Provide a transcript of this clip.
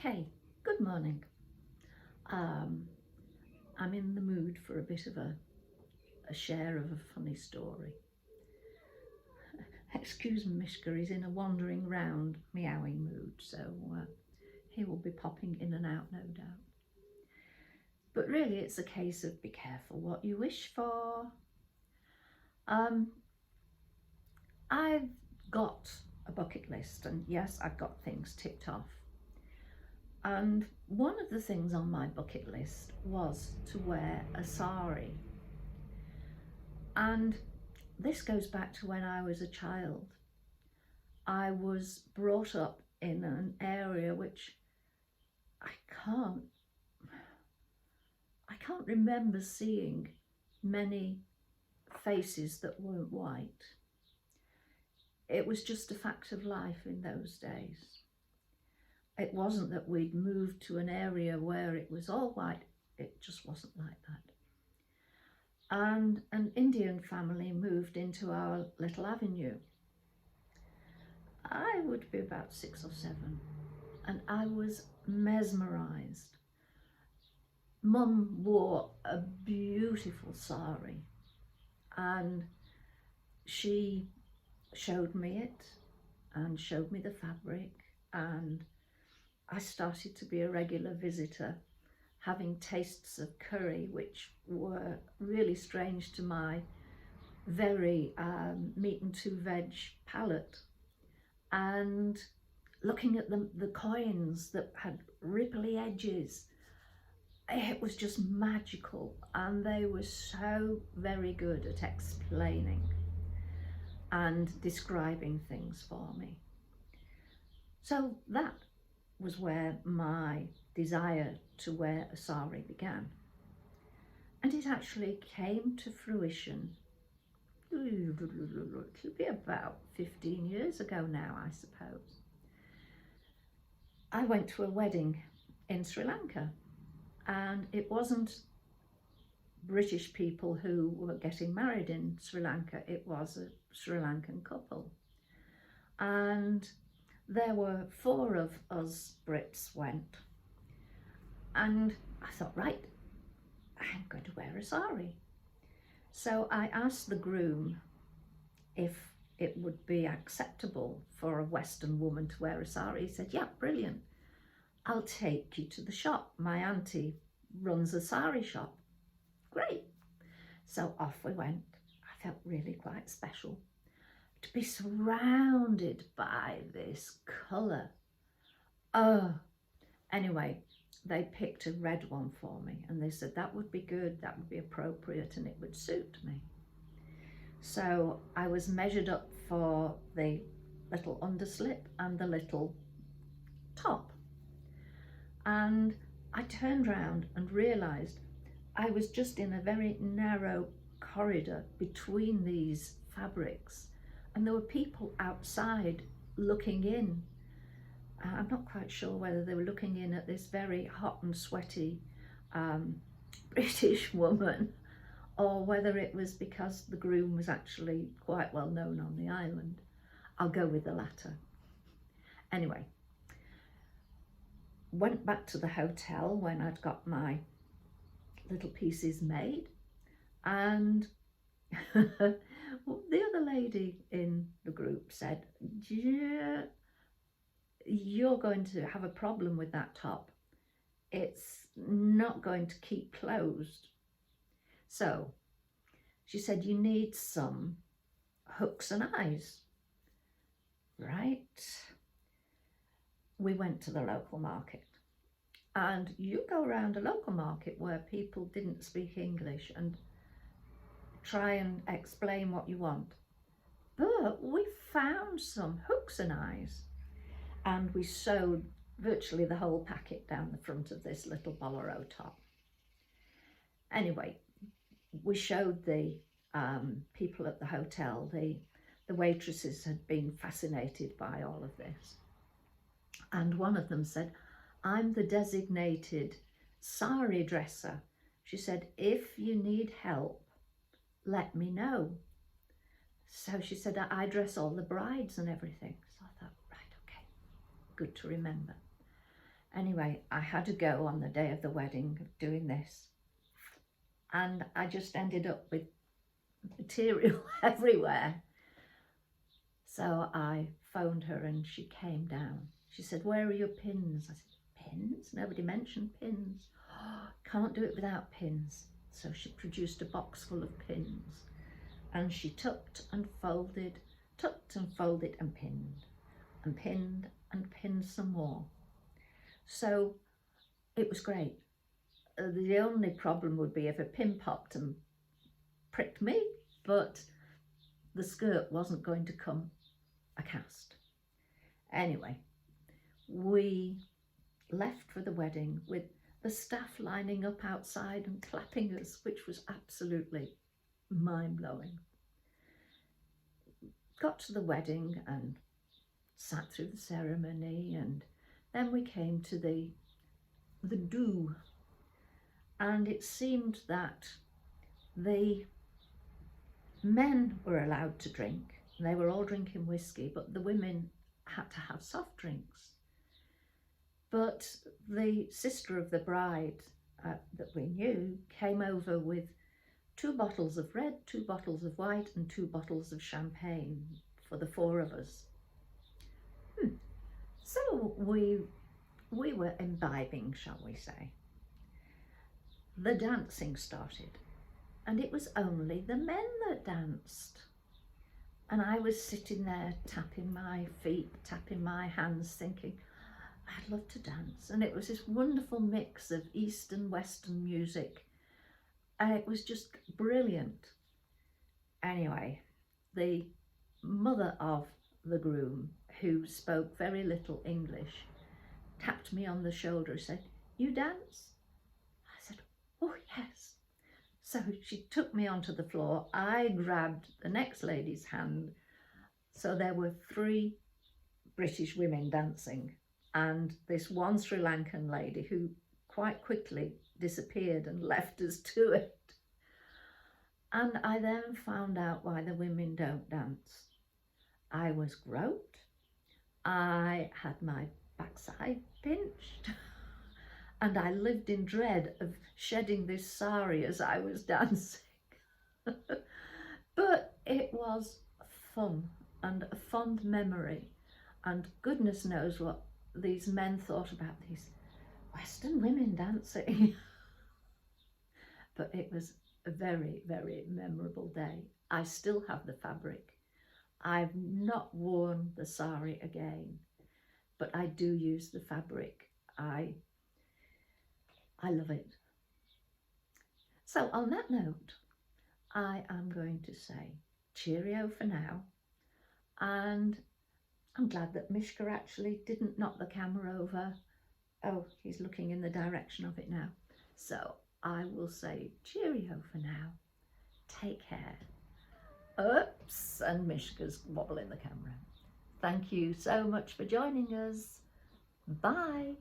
Okay, good morning. Um, I'm in the mood for a bit of a share of a funny story. Excuse Mishka, he's in a wandering round meowing mood, so he will be popping in and out, no doubt. But really, it's a case of be careful what you wish for. Um, I've got a bucket list, and yes, I've got things ticked off. And one of the things on my bucket list was to wear a sari. And this goes back to when I was a child. I was brought up in an area which I can't remember seeing many faces that weren't white. It was just a fact of life in those days. It wasn't that we'd moved to an area where it was all white. It just wasn't like that. And an Indian family moved into our little avenue. I would be about 6 or 7, and I was mesmerised. Mum wore a beautiful sari, and she showed me it and showed me the fabric, and I started to be a regular visitor, having tastes of curry which were really strange to my very meat and 2 veg palate, and looking at the coins that had ripply edges. It was just magical, and they were so very good at explaining and describing things for me. So that was where my desire to wear a sari began. And it actually came to fruition, it'll be about 15 years ago now, I suppose. I went to a wedding in Sri Lanka, and it wasn't British people who were getting married in Sri Lanka, it was a Sri Lankan couple. And there were 4 of us Brits went, and I thought, right, I'm going to wear a sari. So I asked the groom if it would be acceptable for a Western woman to wear a sari. He said, yeah, brilliant. I'll take you to the shop. My auntie runs a sari shop. Great. So off we went. I felt really quite special to be surrounded by this colour. Oh, anyway, they picked a red one for me, and they said that would be good, that would be appropriate, and it would suit me. So I was measured up for the little underslip and the little top. And I turned round and realised I was just in a very narrow corridor between these fabrics, and there were people outside looking in. I'm not quite sure whether they were looking in at this very hot and sweaty British woman, or whether it was because the groom was actually quite well known on the island. I'll go with the latter. Anyway, went back to the hotel when I'd got my little pieces made, and the other lady in the group said, yeah, you're going to have a problem with that top. It's not going to keep closed. So she said, you need some hooks and eyes. Right. We went to the local market, and you go around a local market where people didn't speak English and try and explain what you want. But we found some hooks and eyes, and we sewed virtually the whole packet down the front of this little bolero top. Anyway, we showed the people at the hotel, the waitresses had been fascinated by all of this. And one of them said, I'm the designated sari dresser. She said, if you need help, let me know. So she said, I dress all the brides and everything. So I thought, right, okay, good to remember. Anyway, I had to go on the day of the wedding doing this, and I just ended up with material everywhere. So I phoned her and she came down. She said, "Where are your pins?" I said, "Pins? Nobody mentioned pins." "Oh, can't do it without pins." So she produced a box full of pins, and she tucked and folded and pinned and pinned and pinned some more. So it was great. The only problem would be if a pin popped and pricked me, but the skirt wasn't going to come a cast. Anyway, we left for the wedding with the staff lining up outside and clapping us, which was absolutely mind-blowing. Got to the wedding and sat through the ceremony, and then we came to the do, and it seemed that the men were allowed to drink. They were all drinking whiskey, but the women had to have soft drinks. But the sister of the bride that we knew came over with 2 bottles of red, 2 bottles of white, and 2 bottles of champagne for the 4 of us. So we were imbibing, shall we say. The dancing started, and it was only the men that danced. And I was sitting there tapping my feet, tapping my hands, thinking, I'd love to dance. And it was this wonderful mix of East and Western music. And it was just brilliant. Anyway, the mother of the groom, who spoke very little English, tapped me on the shoulder and said, "You dance?" I said, "Oh, yes." So she took me onto the floor. I grabbed the next lady's hand. So there were 3 British women dancing, and this one Sri Lankan lady who quite quickly disappeared and left us to it. And I then found out why the women don't dance. I was groped. I had my backside pinched. And I lived in dread of shedding this sari as I was dancing. But it was fun and a fond memory. And goodness knows what these men thought about these Western women dancing. But it was a very, very memorable day. I still have the fabric. I've not worn the sari again, but I do use the fabric. I love it. So on that note, I am going to say cheerio for now. And I'm glad that Mishka actually didn't knock the camera over. Oh, he's looking in the direction of it now. So I will say cheerio for now. Take care. Oops, and Mishka's wobbling the camera. Thank you so much for joining us. Bye.